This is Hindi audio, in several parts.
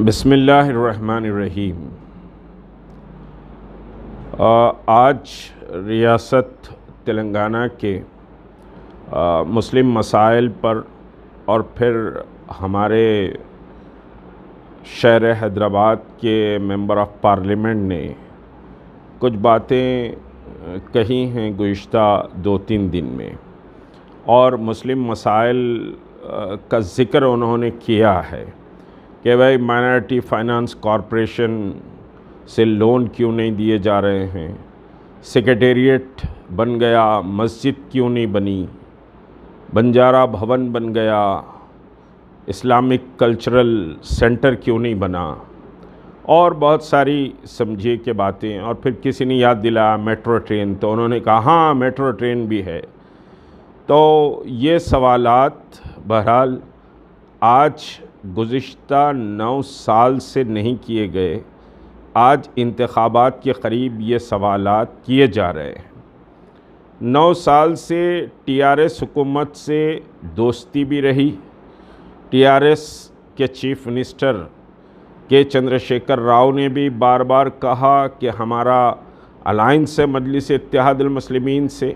बिस्मिल्लाहिर्रहमानिर्रहीम। आज रियासत तेलंगाना के मुस्लिम मसाइल पर और फिर हमारे शहर हैदराबाद के मेंबर ऑफ़ पार्लियामेंट ने कुछ बातें कही हैं गुज़िश्ता 2-3 दिन में, और मुस्लिम मसाइल का ज़िक्र उन्होंने किया है कि भाई माइनॉरिटी फाइनेंस कॉरपोरेशन से लोन क्यों नहीं दिए जा रहे हैं, सेक्रेटेरिएट बन गया, मस्जिद क्यों नहीं बनी, बंजारा भवन बन गया, इस्लामिक कल्चरल सेंटर क्यों नहीं बना, और बहुत सारी समझिए के बातें। और फिर किसी ने याद दिलाया मेट्रो ट्रेन, तो उन्होंने कहा हाँ मेट्रो ट्रेन भी है। तो ये सवालात बहरहाल आज गुज़िश्ता 9 साल से नहीं किए गए, आज इंतखाबात के करीब ये सवालात किए जा रहे हैं। 9 साल से टीआरएस हुकूमत से दोस्ती भी रही। टीआरएस के चीफ मिनिस्टर के चंद्रशेखर राव ने भी बार बार कहा कि हमारा अलायंस है मजलिस इत्तेहादुल मुस्लिमीन से,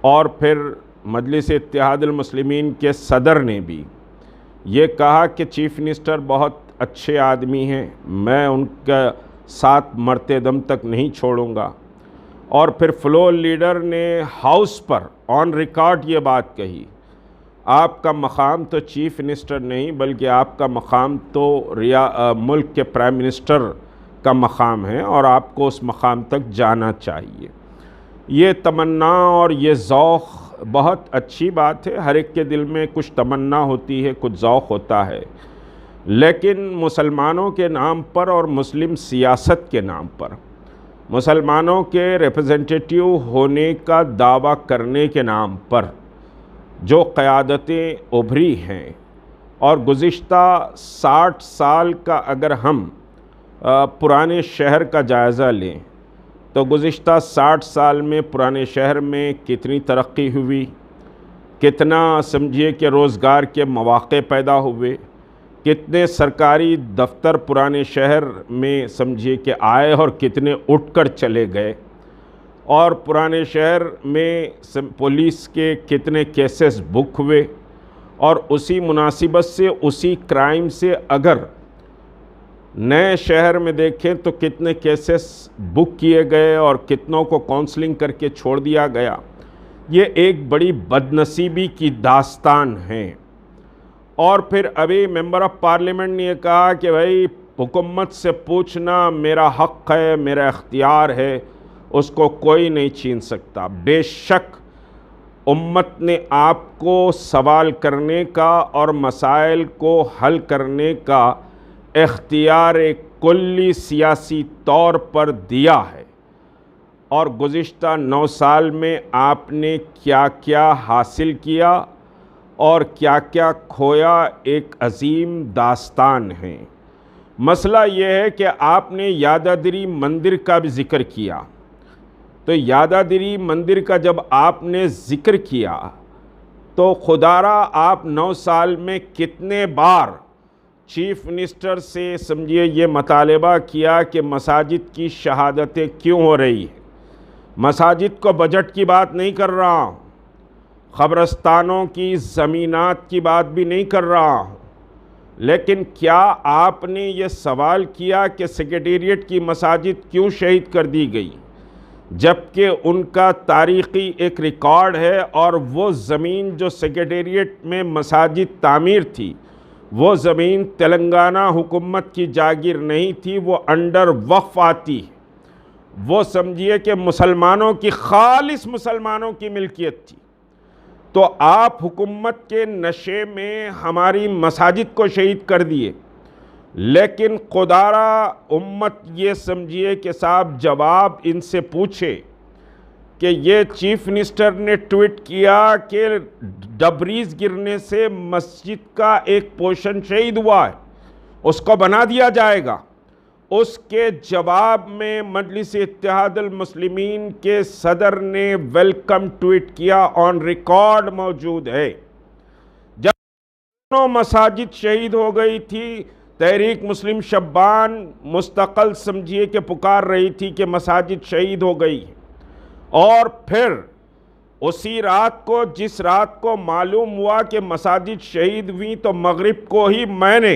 और फिर मजलिस इत्तेहादुल मुस्लिमीन के सदर ने भी ये कहा कि चीफ मिनिस्टर बहुत अच्छे आदमी हैं, मैं उनका साथ मरते दम तक नहीं छोड़ूंगा। और फिर फ्लोर लीडर ने हाउस पर ऑन रिकॉर्ड ये बात कही, आपका मकाम तो चीफ मिनिस्टर नहीं बल्कि आपका मकाम तो मुल्क के प्राइम मिनिस्टर का मकाम है और आपको उस मकाम तक जाना चाहिए। ये तमन्ना और ये ज़ौक़ बहुत अच्छी बात है, हर एक के दिल में कुछ तमन्ना होती है, कुछ ज़ौक़ होता है, लेकिन मुसलमानों के नाम पर और मुस्लिम सियासत के नाम पर, मुसलमानों के रिप्रेजेंटेटिव होने का दावा करने के नाम पर जो क़यादतें उभरी हैं, और गुज़िश्ता 60 साल का अगर हम पुराने शहर का जायज़ा लें तो गुज़िश्ता 60 साल में पुराने शहर में कितनी तरक्की हुई, कितना समझिए कि रोज़गार के मौक़े पैदा हुए, कितने सरकारी दफ्तर पुराने शहर में समझिए कि आए और कितने उठकर चले गए, और पुराने शहर में पुलिस के कितने केसेस बुक हुए, और उसी मुनासिबत से उसी क्राइम से अगर नए शहर में देखें तो कितने केसेस बुक किए गए और कितनों को काउंसलिंग करके छोड़ दिया गया। ये एक बड़ी बदनसीबी की दास्तान है। और फिर अभी मेंबर ऑफ़ पार्लियामेंट ने कहा कि भाई हुकूमत से पूछना मेरा हक़ है, मेरा इख्तियार है, उसको कोई नहीं छीन सकता। बेशक उम्मत ने आपको सवाल करने का और मसाइल को हल करने का इख्तियार कुल्ली सियासी तौर पर दिया है, और गुज़िश्ता 9 साल में आपने क्या क्या हासिल किया और क्या क्या खोया, एक अजीम दास्तान है। मसला यह है कि आपने यादाद्री मंदिर का भी ज़िक्र किया, तो यादाद्री मंदिर का जब आपने ज़िक्र किया तो खुदारा आप 9 साल में कितने बार चीफ मिनिस्टर से समझिए ये मतालबा किया कि मसाजिद की शहादतें क्यों हो रही है। मसाजिद को बजट की बात नहीं कर रहा हूँ, क़ब्रस्तानों की ज़मीनात की बात भी नहीं कर रहा हूँ, लेकिन क्या आपने ये सवाल किया कि सेक्रेटेरिएट की मसाजिद क्यों शहीद कर दी गई, जबकि उनका तारीख़ी एक रिकॉर्ड है, और वो ज़मीन जो सेक्रेटेरिएट में मसाजिद तामीर थी वो ज़मीन तेलंगाना हुकूमत की जागीर नहीं थी, वो अंडर वक्फ़ आती, वो समझिए कि मुसलमानों की, खालिस मुसलमानों की मिल्कियत थी। तो आप हुकूमत के नशे में हमारी मसाजिद को शहीद कर दिए, लेकिन खुदारा उम्मत ये समझिए कि साहब जवाब इनसे पूछे कि ये चीफ मिनिस्टर ने ट्वीट किया कि डबरीज गिरने से मस्जिद का एक पोर्शन शहीद हुआ है, उसको बना दिया जाएगा। उसके जवाब में मजलिस इत्तेहादुल मुस्लिमीन के सदर ने वेलकम ट्वीट किया, ऑन रिकॉर्ड मौजूद है। जब दोनों मसाजिद शहीद हो गई थी तहरीक मुस्लिम शब्बान मुस्तक़ल समझिए कि पुकार रही थी कि मसाजिद शहीद हो गई, और फिर उसी रात को, जिस रात को मालूम हुआ कि मसाजिद शहीद हुई, तो मगरिब को ही मैंने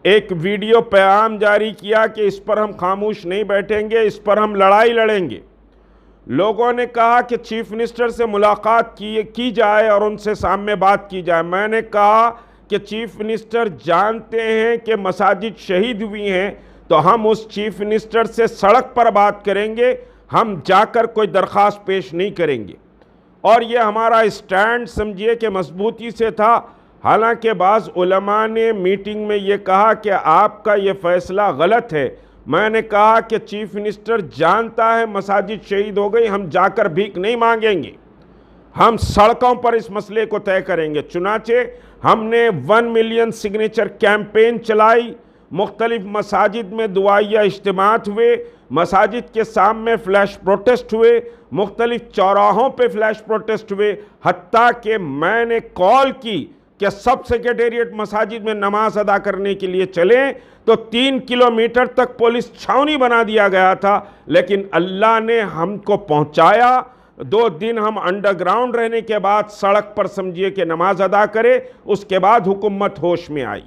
एक वीडियो पैगाम जारी किया कि इस पर हम खामोश नहीं बैठेंगे, इस पर हम लड़ाई लड़ेंगे। लोगों ने कहा कि चीफ मिनिस्टर से मुलाकात की जाए और उनसे सामने बात की जाए। मैंने कहा कि चीफ मिनिस्टर जानते हैं कि मसाजिद शहीद हुई हैं, तो हम उस चीफ मिनिस्टर से सड़क पर बात करेंगे, हम जाकर कोई दरख्वास्त पेश नहीं करेंगे। और ये हमारा स्टैंड समझिए कि मजबूती से था। हालांकि बाज़ उलमा ने मीटिंग में ये कहा कि आपका ये फ़ैसला गलत है। मैंने कहा कि चीफ मिनिस्टर जानता है मसाजिद शहीद हो गई, हम जाकर भीख नहीं मांगेंगे, हम सड़कों पर इस मसले को तय करेंगे। चुनाचे हमने 1 मिलियन सिग्नेचर कैंपेन चलाई, मुख्तलिफ मसाजिद में दुआइया इज्तिमात हुए, मसाजिद के सामने फ्लैश प्रोटेस्ट हुए, मुख्तलिफ चौराहों पे फ्लैश प्रोटेस्ट हुए, हत्ता कि मैंने कॉल की कि सब सेक्रेटेरिएट मसाजिद में नमाज अदा करने के लिए चलें, तो 3 किलोमीटर तक पुलिस छावनी बना दिया गया था, लेकिन अल्लाह ने हमको पहुंचाया। 2 दिन हम अंडरग्राउंड रहने के बाद सड़क पर समझिए कि नमाज अदा करे, उसके बाद हुकूमत होश में आई।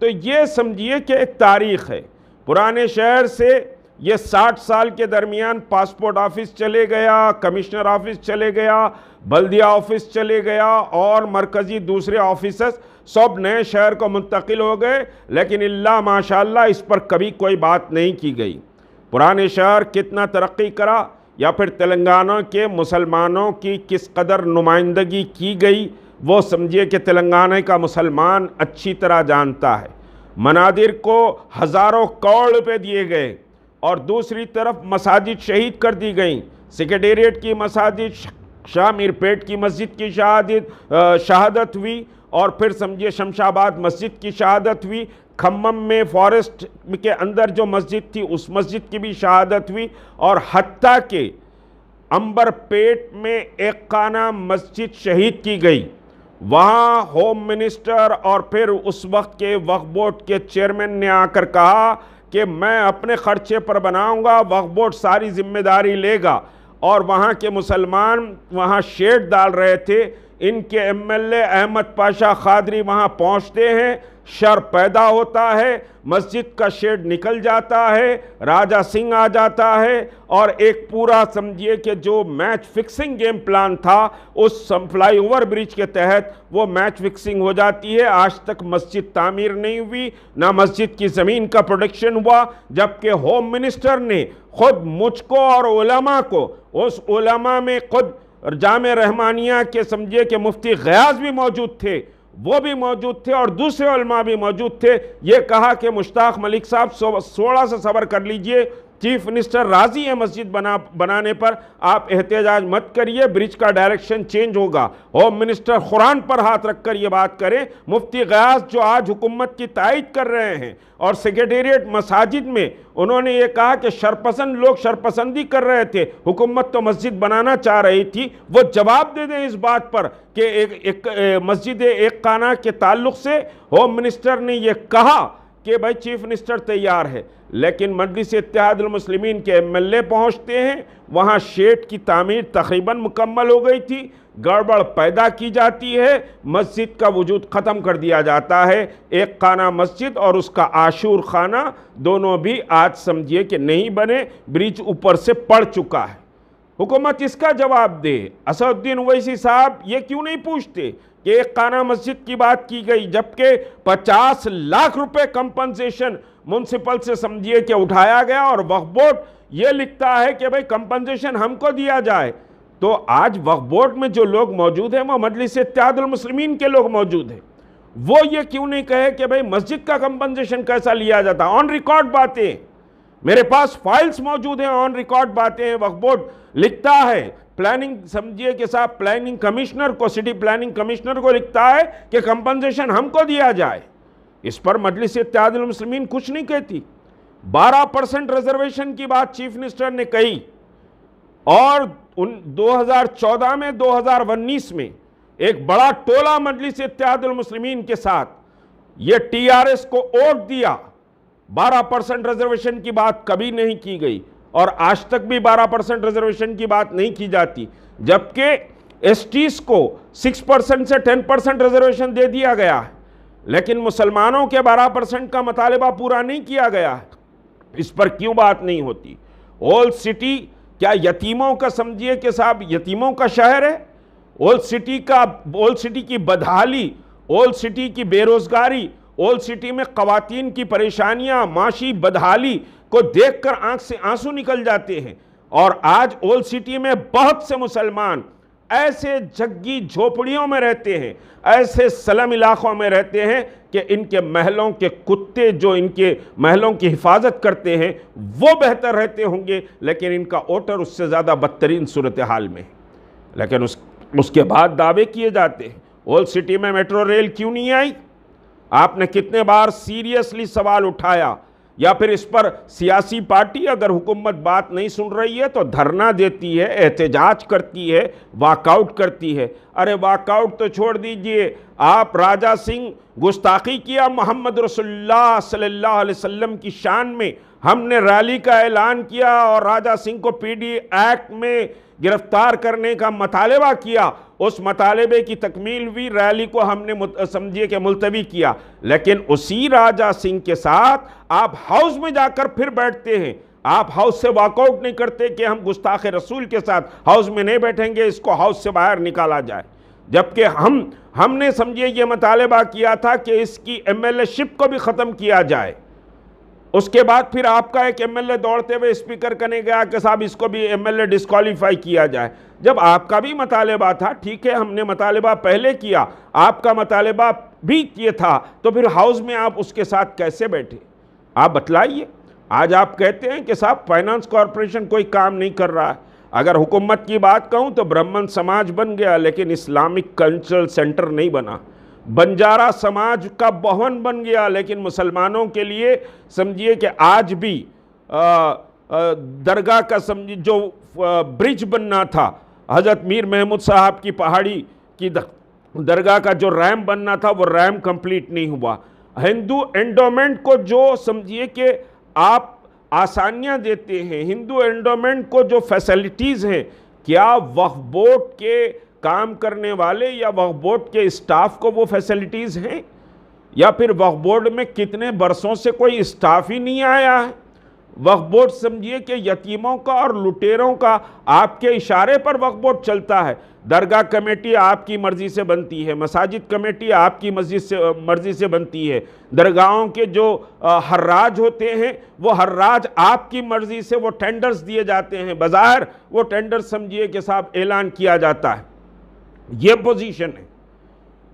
तो ये समझिए कि एक तारीख़ है। पुराने शहर से ये 60 साल के दरमियान पासपोर्ट ऑफिस चले गया, कमिश्नर ऑफिस चले गया, बल्दिया ऑफिस चले गया, और मरकज़ी दूसरे ऑफिसर्स सब नए शहर को मुंतकिल हो गए, लेकिन अल्लाह माशाअल्लाह इस पर कभी कोई बात नहीं की गई। पुराने शहर कितना तरक्की करा, या फिर तेलंगाना के मुसलमानों की किस कदर नुमाइंदगी की गई, वो समझिए कि तेलंगाना का मुसलमान अच्छी तरह जानता है। मनादिर को हज़ारों करोड़ रुपए दिए गए, और दूसरी तरफ मसाजिद शहीद कर दी गई। सेक्रेटेरिएट की मसाजिद, शाह मीरपेट की मस्जिद की शहादत हुई, और फिर समझिए शमशाबाद मस्जिद की शहादत हुई, खम्मम में फॉरेस्ट के अंदर जो मस्जिद थी उस मस्जिद की भी शहादत हुई, और हत्ता के अंबरपेट में एक खाना मस्जिद शहीद की गई। वहाँ होम मिनिस्टर और फिर उस वक्त के वक्फ बोर्ड के चेयरमैन ने आकर कहा कि मैं अपने खर्चे पर बनाऊंगा, वक्फ बोर्ड सारी जिम्मेदारी लेगा। और वहाँ के मुसलमान वहाँ शेड डाल रहे थे। इनके एमएलए अहमद पाशा खादरी वहाँ पहुँचते हैं, शर पैदा होता है, मस्जिद का शेड निकल जाता है, राजा सिंह आ जाता है, और एक पूरा समझिए कि जो मैच फिक्सिंग गेम प्लान था उस फ्लाईओवर ब्रिज के तहत वो मैच फिक्सिंग हो जाती है। आज तक मस्जिद तामीर नहीं हुई, ना मस्जिद की ज़मीन का प्रोटेक्शन हुआ, जबकि होम मिनिस्टर ने खुद मुझको और उलमा को, उस उलमा में खुद जामे रहमानिया के समझिए कि मुफ्ती गयास भी मौजूद थे, वो भी मौजूद थे, और दूसरे उलमा भी मौजूद थे। ये कहा कि मुश्ताक मलिक साहब थोड़ा सा सब्र कर लीजिए, चीफ मिनिस्टर राजी है मस्जिद बनाने पर, आप एहतजाज मत करिए, ब्रिज का डायरेक्शन चेंज होगा। होम मिनिस्टर कुरान पर हाथ रखकर ये बात करें। मुफ्ती गयास जो आज हुकूमत की तायद कर रहे हैं, और सेक्रेटेरिएट मसाजिद में उन्होंने ये कहा कि शरपसंद लोग शरपसंदी कर रहे थे, हुकूमत तो मस्जिद बनाना चाह रही थी, वो जवाब दे दें इस बात पर कि एक मस्जिद एक खाना के ताल्लुक से होम मिनिस्टर ने यह कहा कि भाई चीफ मिनिस्टर तैयार है, लेकिन मजलिस इत्तेहादुल मुस्लिमीन के एमएलए पहुंचते हैं, वहां शेड की तामीर तकरीबन मुकम्मल हो गई थी, गड़बड़ पैदा की जाती है, मस्जिद का वजूद ख़त्म कर दिया जाता है। एक खाना मस्जिद और उसका आशूर खाना दोनों भी आज समझिए कि नहीं बने, ब्रिज ऊपर से पड़ चुका है। हुकूमत इसका जवाब दे। असदुद्दीन ओवैसी साहब ये क्यों नहीं पूछते कि एक खाना मस्जिद की बात की गई, जबकि 50 लाख रुपए कंपनसेशन म्युनिसिपल से समझिए कि उठाया गया, और वक्फ बोर्ड ये लिखता है कि भाई कंपनसेशन हमको दिया जाए। तो आज वक्फ बोर्ड में जो लोग मौजूद हैं वो मजलिस इत्तेहादुल मुस्लिमीन के लोग मौजूद हैं, वो ये क्यों नहीं कहे कि भाई मस्जिद का कंपनसेशन कैसा लिया जाता। ऑन रिकॉर्ड बातें मेरे पास फाइल्स मौजूद हैं, ऑन रिकॉर्ड बातें हैं। वक्फ बोर्ड लिखता है, प्लानिंग समझिए कि साहब प्लानिंग कमिश्नर को, सिटी प्लानिंग कमिश्नर को लिखता है कि कंपनसेशन हमको दिया जाए। इस पर मजलिस इत्तेहादुल मुस्लिमीन कुछ नहीं कहती। 12% रिजर्वेशन की बात चीफ मिनिस्टर ने कही, और 2014 में 2019 में एक बड़ा टोला मजलिस इत्तेहादुल मुस्लिमीन के साथ ये टीआरएस को वोट दिया। 12% रिजर्वेशन की बात कभी नहीं की गई और आज तक भी 12% रिजर्वेशन की बात नहीं की जाती, जबकि एसटीज को 6% से 10% रिजर्वेशन दे दिया गया है, लेकिन मुसलमानों के 12% का मुतालिबा पूरा नहीं किया गया है। इस पर क्यों बात नहीं होती? ओल्ड सिटी क्या यतीमों का समझिए कि साहब यतीमों का शहर है? ओल्ड सिटी की बदहाली, ओल्ड सिटी की बेरोजगारी, ओल्ड सिटी में खवातीन की परेशानियां, माशी बदहाली को देखकर आंख से आंसू निकल जाते हैं। और आज ओल्ड सिटी में बहुत से मुसलमान ऐसे झग्गी झोपड़ियों में रहते हैं, ऐसे स्लम इलाकों में रहते हैं कि इनके महलों के कुत्ते जो इनके महलों की हिफाजत करते हैं वो बेहतर रहते होंगे, लेकिन इनका वोटर उससे ज़्यादा बदतरीन सूरत हाल में। लेकिन उसके बाद दावे किए जाते हैं ओल्ड सिटी में मेट्रो रेल क्यों नहीं आई? आपने कितने बार सीरियसली सवाल उठाया? या फिर इस पर सियासी पार्टी अगर हुकूमत बात नहीं सुन रही है तो धरना देती है, एहतजाज करती है, वॉकआउट करती है। अरे वॉकआउट तो छोड़ दीजिए, आप राजा सिंह गुस्ताखी किया मोहम्मद रसूलुल्लाह सल्लल्लाहु अलैहि वसल्लम की शान में। हमने रैली का ऐलान किया और राजा सिंह को पीडी एक्ट में गिरफ्तार करने का मुतालबा किया। उस मुतालबे की तकमील हुई, रैली को हमने समझिए कि मुलतवी किया, लेकिन उसी राजा सिंह के साथ आप हाउस में जाकर फिर बैठते हैं। आप हाउस से वॉकआउट नहीं करते कि हम गुस्ताखे रसूल के साथ हाउस में नहीं बैठेंगे, इसको हाउस से बाहर निकाला जाए। जबकि हमने समझिए ये मुतालबा किया था कि इसकी एमएलए शिप को भी ख़त्म किया जाए। उसके बाद फिर आपका एक एमएलए दौड़ते हुए स्पीकर करने गया कि साहब इसको भी एमएलए डिस्क्वालीफाई किया जाए। जब आपका भी मुतालबा था, ठीक है, हमने मुतालबा पहले किया, आपका मुतालबा भी ये था, तो फिर हाउस में आप उसके साथ कैसे बैठे? आप बतलाइए। आज आप कहते हैं कि साहब फाइनेंस कॉरपोरेशन कोई काम नहीं कर रहा है। अगर हुकूमत की बात कहूँ तो ब्राह्मण समाज बन गया, लेकिन इस्लामिक कल्चरल सेंटर नहीं बना। बंजारा समाज का भवन बन गया, लेकिन मुसलमानों के लिए समझिए कि आज भी दरगाह का समझिए जो ब्रिज बनना था, हज़रत मीर महमूद साहब की पहाड़ी की दरगाह का जो रैम बनना था, वो रैम कंप्लीट नहीं हुआ। हिंदू एंडोमेंट को जो समझिए कि आप आसानियां देते हैं, हिंदू एंडोमेंट को जो फैसिलिटीज़ हैं, क्या वक्फ बोर्ड के काम करने वाले या वक्फ बोर्ड के स्टाफ को वो फैसिलिटीज़ हैं? या फिर वक्फ बोर्ड में कितने बरसों से कोई स्टाफ ही नहीं आया है? वक्फ बोर्ड समझिए कि यतीमों का और लुटेरों का आपके इशारे पर वक्फ बोर्ड चलता है। दरगाह कमेटी आपकी मर्ज़ी से बनती है, मसाजिद कमेटी आपकी मर्ज़ी से बनती है, दरगाहों के जो हर्राज होते हैं वो हर्राज आपकी मर्ज़ी से वो टेंडर्स दिए जाते हैं। बाज़ार वो टेंडर्स समझिए कि साहब ऐलान किया जाता है। ये पोजीशन है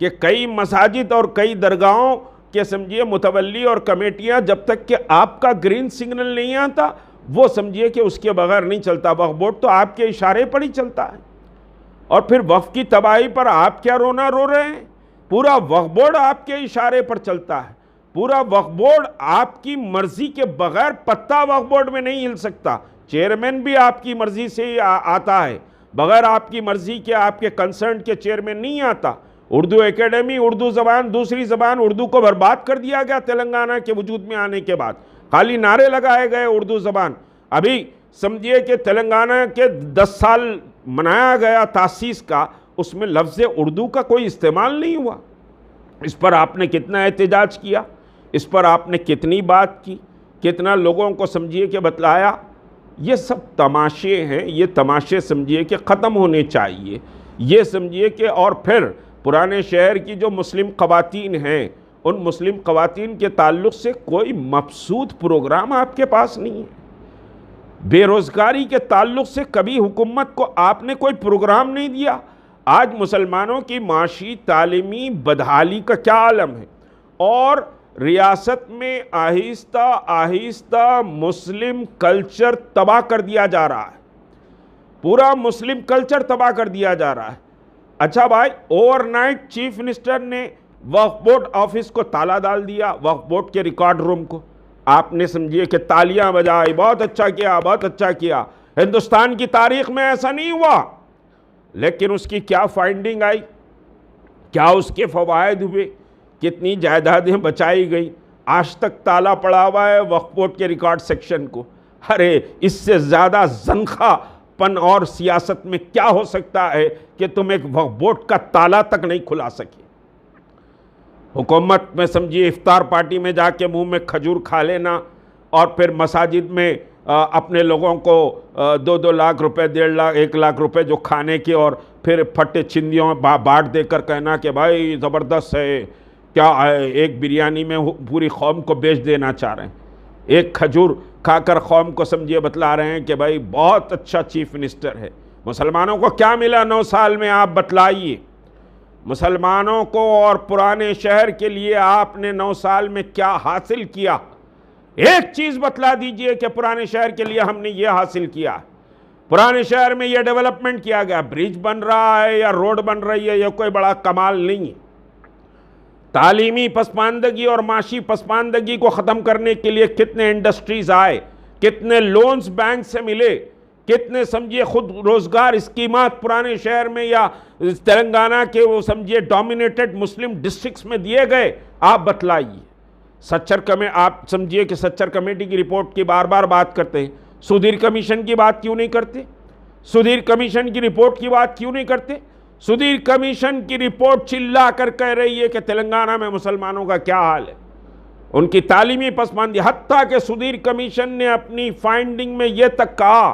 कि कई मसाजिद और कई दरगाहों के समझिए मुतवल्ली और कमेटियां जब तक कि आपका ग्रीन सिग्नल नहीं आता वो समझिए कि उसके बगैर नहीं चलता। वक्फ बोर्ड तो आपके इशारे पर ही चलता है। और फिर वक्फ की तबाही पर आप क्या रोना रो रहे हैं? पूरा वक्फ बोर्ड आपके इशारे पर चलता है। पूरा वक्फ बोर्ड आपकी मर्जी के बगैर पत्ता वक्फ बोर्ड में नहीं हिल सकता। चेयरमैन भी आपकी मर्जी से ही आता है, बगैर आपकी मर्जी के आपके कंसर्न के चेयरमैन नहीं आता। उर्दू एकेडमी, उर्दू ज़बान दूसरी ज़बान, उर्दू को बर्बाद कर दिया गया तेलंगाना के वजूद में आने के बाद। खाली नारे लगाए गए उर्दू ज़बान। अभी समझिए कि तेलंगाना के 10 साल मनाया गया तासीस का, उसमें लफ्ज़ उर्दू का कोई इस्तेमाल नहीं हुआ। इस पर आपने कितना एहतजाज किया, इस पर आपने कितनी बात की, कितना लोगों को समझिए कि बतलाया। ये सब तमाशे हैं, ये तमाशे समझिए कि ख़त्म होने चाहिए। ये समझिए कि और फिर पुराने शहर की जो मुस्लिम ख़वातीन हैं, उन मुस्लिम ख़वातीन के ताल्लुक़ से कोई मबसूत प्रोग्राम आपके पास नहीं है। बेरोज़गारी के ताल्लुक़ से कभी हुकूमत को आपने कोई प्रोग्राम नहीं दिया। आज मुसलमानों की माशी तालीमी बदहाली का क्या आलम है, और रियासत में आहिस्ता आहिस्ता मुस्लिम कल्चर तबाह कर दिया जा रहा है। पूरा मुस्लिम कल्चर तबाह कर दिया जा रहा है। अच्छा भाई, ओवरनाइट चीफ मिनिस्टर ने वक्फ बोर्ड ऑफिस को ताला डाल दिया, वक्फ बोर्ड के रिकॉर्ड रूम को। आपने समझिए कि तालियां बजाई, बहुत अच्छा किया, बहुत अच्छा किया। हिंदुस्तान की तारीख में ऐसा नहीं हुआ। लेकिन उसकी क्या फाइंडिंग आई, क्या उसके फ़वाइद हुए, कितनी जायदादें बचाई गई, आज तक ताला पड़ा हुआ है वक्फ बोर्ड के रिकॉर्ड सेक्शन को। अरे इससे ज़्यादा ज़नख़ापन और सियासत में क्या हो सकता है कि तुम एक वक्फ बोर्ड का ताला तक नहीं खुला सके। हुकूमत में समझिए इफ्तार पार्टी में जाके मुंह में खजूर खा लेना और फिर मसाजिद में अपने लोगों को 2-2 लाख रुपए, 1.5 लाख, 1 लाख रुपए जो खाने के, और फिर फट्टे चिंदियों बांट देकर कहना कि भाई ज़बरदस्त है, क्या है, एक बिरयानी में पूरी कौम को बेच देना चाह रहे हैं। एक खजूर खाकर कौम को समझिए बतला रहे हैं कि भाई बहुत अच्छा चीफ मिनिस्टर है। मुसलमानों को क्या मिला 9 साल में, आप बतलाइए। मुसलमानों को और पुराने शहर के लिए आपने 9 साल में क्या हासिल किया? एक चीज बतला दीजिए कि पुराने शहर के लिए हमने ये हासिल किया, पुराने शहर में ये डेवलपमेंट किया गया, ब्रिज बन रहा है या रोड बन रही है, यह कोई बड़ा कमाल नहीं है। तालीमी पसमानदगी और माशी पसमानदगी को ख़त्म करने के लिए कितने इंडस्ट्रीज आए, कितने लोन्स बैंक से मिले, कितने समझिए खुद रोजगार स्कीमात पुराने शहर में या तेलंगाना के वो समझिए डोमिनेटेड मुस्लिम डिस्ट्रिक्ट्स में दिए गए, आप बतलाइए। आप समझिए कि सच्चर कमेटी की रिपोर्ट की बार बार बात करते हैं, सुधीर कमीशन की बात क्यों नहीं करते? सुधीर कमीशन की रिपोर्ट की बात क्यों नहीं करते? सुधीर कमीशन की रिपोर्ट चिल्ला कर कह रही है कि तेलंगाना में मुसलमानों का क्या हाल है, उनकी तालीमी पसमानदी। हत्ता कि सुधीर कमीशन ने अपनी फाइंडिंग में यह तक कहा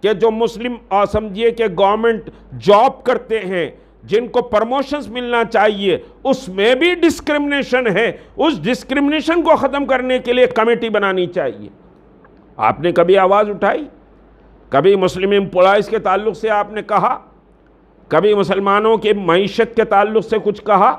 कि जो मुस्लिम समझिए कि गवर्नमेंट जॉब करते हैं, जिनको प्रमोशंस मिलना चाहिए, उसमें भी डिस्क्रिमिनेशन है। उस डिस्क्रिमिनेशन को ख़त्म करने के लिए कमेटी बनानी चाहिए। आपने कभी आवाज़ उठाई? कभी मुस्लिम एम्प्लॉयज़ के ताल्लुक़ से आपने कहा? कभी मुसलमानों के मईशत के ताल्लुक़ से कुछ कहा?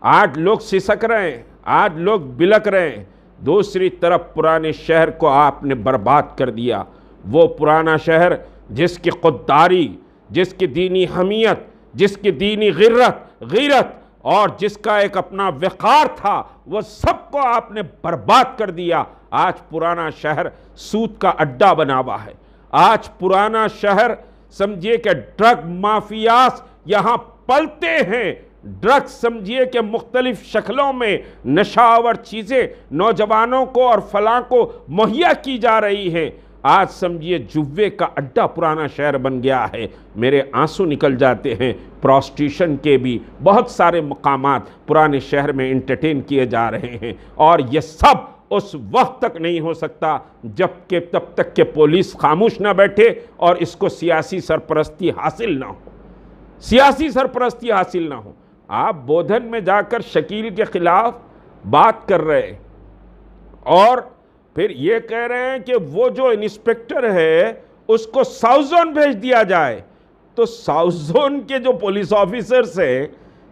आज लोग सिसक रहे हैं, आज लोग बिलक रहे हैं। दूसरी तरफ पुराने शहर को आपने बर्बाद कर दिया। वो पुराना शहर जिसकी खुददारी, जिसकी दीनी हमीयत, जिसकी दीनी गिरत और जिसका एक अपना वक़ार था, वो सबको आपने बर्बाद कर दिया। आज पुराना शहर सूद का अड्डा बना हुआ है। आज पुराना शहर समझिए कि ड्रग माफियास यहाँ पलते हैं। ड्रग्स समझिए कि मुख्तलिफ शक्लों में नशावर चीज़ें नौजवानों को और फलां को मुहैया की जा रही हैं। आज समझिए जुव्वे का अड्डा पुराना शहर बन गया है। मेरे आंसू निकल जाते हैं। प्रोस्टिट्यूशन के भी बहुत सारे मकामात पुराने शहर में एंटरटेन किए जा रहे हैं, और ये सब उस वक्त तक नहीं हो सकता तब तक कि पुलिस खामोश ना बैठे और इसको सियासी सरपरस्ती हासिल ना हो, सियासी सरपरस्ती हासिल ना हो। आप बोधन में जाकर शकील के खिलाफ बात कर रहे हैं और फिर ये कह रहे हैं कि वो जो इंस्पेक्टर है उसको साउथ जोन भेज दिया जाए। तो साउथ जोन के जो पुलिस ऑफिसर्स हैं,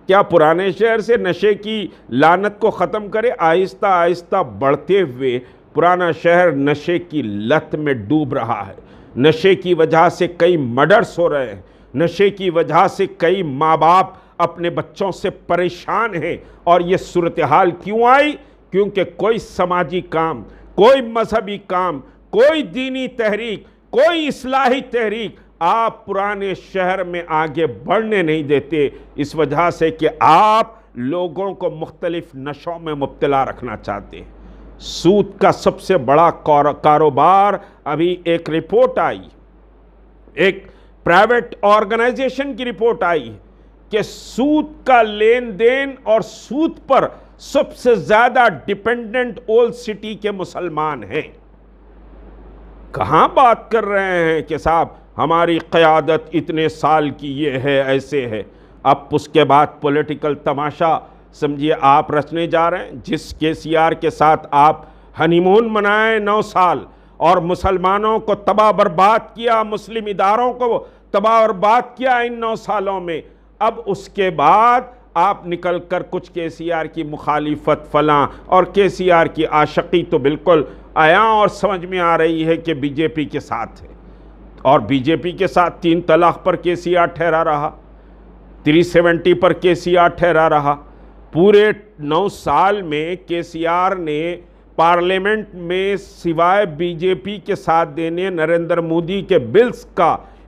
क्या पुराने शहर से नशे की लानत को ख़त्म करे? आहिस्ता आहिस्ता बढ़ते हुए पुराना शहर नशे की लत में डूब रहा है। नशे की वजह से कई मर्डर्स हो रहे हैं, नशे की वजह से कई माँ बाप अपने बच्चों से परेशान हैं। और ये सूरत हाल क्यों आई? क्योंकि कोई समाजी काम, कोई मजहबी काम, कोई दीनी तहरीक, कोई इस्लाही तहरीक आप पुराने शहर में आगे बढ़ने नहीं देते, इस वजह से कि आप लोगों को मुख्तलिफ नशों में मुब्तला रखना चाहते हैं। सूद का सबसे बड़ा कारोबार, अभी एक रिपोर्ट आई, एक प्राइवेट ऑर्गेनाइजेशन की रिपोर्ट आई कि सूद का लेन देन और सूद पर सबसे ज्यादा डिपेंडेंट ओल्ड सिटी के मुसलमान हैं। कहां बात कर रहे हैं कि साहब हमारी क़यादत इतने साल की ये है, ऐसे है। अब उसके बाद पॉलिटिकल तमाशा समझिए आप रचने जा रहे हैं। जिस केसीआर के साथ आप हनीमून मनाए 9 साल और मुसलमानों को तबाह बर्बाद किया, मुस्लिम इदारों को तबाह बर्बाद किया इन 9 सालों में, अब उसके बाद आप निकल कर कुछ केसीआर की मुखालिफत फलां और केसीआर की आशिकी तो बिल्कुल आया और समझ में आ रही है कि बीजेपी के साथ है। और बीजेपी के साथ 3 तलाक पर केसीआर ठहरा रहा, 370 पर केसीआर ठहरा रहा। पूरे 9 साल में केसीआर ने पार्लियामेंट में सिवाय बीजेपी के साथ देने नरेंद्र मोदी के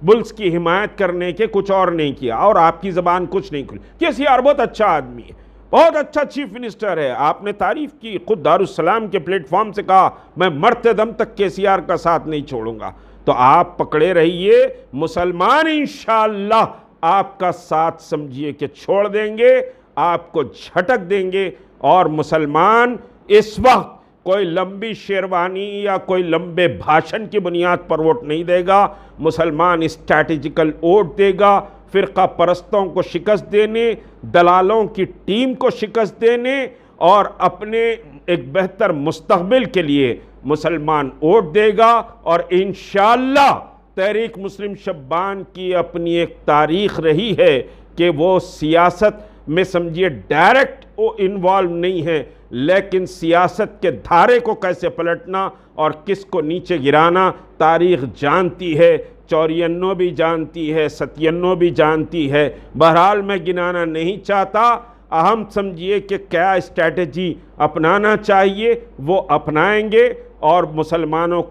बिल्स की हिमायत करने के कुछ और नहीं किया, और आपकी ज़बान कुछ नहीं खुली। केसीआर बहुत अच्छा आदमी है, बहुत अच्छा चीफ मिनिस्टर है, आपने तारीफ की, खुद दारुस्सलाम के प्लेटफॉर्म से कहा मैं मरते दम तक केसीआर का साथ नहीं छोड़ूंगा। तो आप पकड़े रहिए, मुसलमान इंशाअल्लाह आपका साथ समझिए कि छोड़ देंगे, आपको झटक देंगे। और मुसलमान इस वक्त कोई लंबी शेरवानी या कोई लंबे भाषण की बुनियाद पर वोट नहीं देगा। मुसलमान स्ट्रैटेजिकल वोट देगा, फ़िरका परस्तों को शिकस्त देने, दलालों की टीम को शिकस्त देने और अपने एक बेहतर मुस्तकबिल के लिए मुसलमान वोट देगा। और इंशाअल्लाह तहरीक मुस्लिम शब्बान की अपनी एक तारीख़ रही है कि वो सियासत में समझिए डायरेक्ट वो इन्वॉल्व नहीं है, लेकिन सियासत के धारे को कैसे पलटना और किसको नीचे गिराना तारीख़ जानती है, 94 भी जानती है, 97 भी जानती है। बहरहाल मैं गिनाना नहीं चाहता, अहम समझिए कि क्या स्ट्रैटेजी अपनाना चाहिए वो अपनाएंगे। और मुसलमानों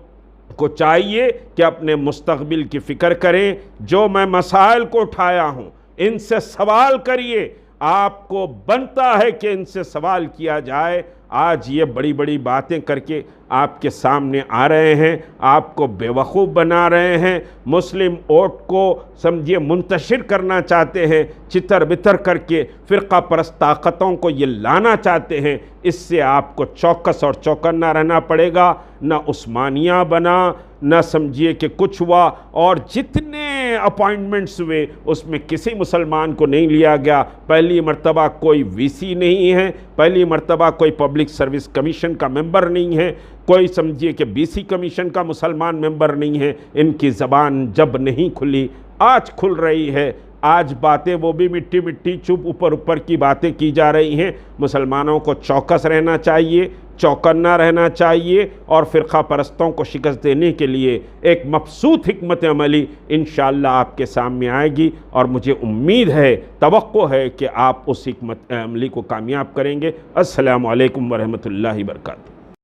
को चाहिए कि अपने मुस्तकबिल की फ़िक्र करें। जो मैं मसाइल को उठाया हूँ इनसे सवाल करिए, आपको बनता है कि इनसे सवाल किया जाए। आज ये बड़ी बड़ी बातें करके आपके सामने आ रहे हैं, आपको बेवकूफ़ बना रहे हैं, मुस्लिम वोट को समझिए मुंतशिर करना चाहते हैं, चितर बितर करके फ़िरका परस्त ताकतों को ये लाना चाहते हैं। इससे आपको चौकस और चौकन्ना रहना पड़ेगा। न उस्मानिया बना, न समझिए कि कुछ हुआ, और जितने अपॉइंटमेंट्स हुए उसमें किसी मुसलमान को नहीं लिया गया। पहली मर्तबा कोई वीसी नहीं है, पहली मर्तबा कोई पब्लिक सर्विस कमीशन का मेंबर नहीं है, कोई समझिए कि बीसी कमीशन का मुसलमान मेंबर नहीं है। इनकी ज़बान जब नहीं खुली, आज खुल रही है। आज बातें वो भी मिट्टी मिट्टी चुप ऊपर ऊपर की बातें की जा रही हैं। मुसलमानों को चौकस रहना चाहिए, चौकन्ना रहना चाहिए, और फ़िरका परस्तों को शिकस्त देने के लिए एक मबसूत हिकमत अमली इंशाअल्लाह आपके सामने आएगी। और मुझे उम्मीद है, तवक्को है कि आप उस हिकमत अमली को कामयाब करेंगे। अस्सलामु अलैकुम वरहमतुल्लाहि वबरकातुहू।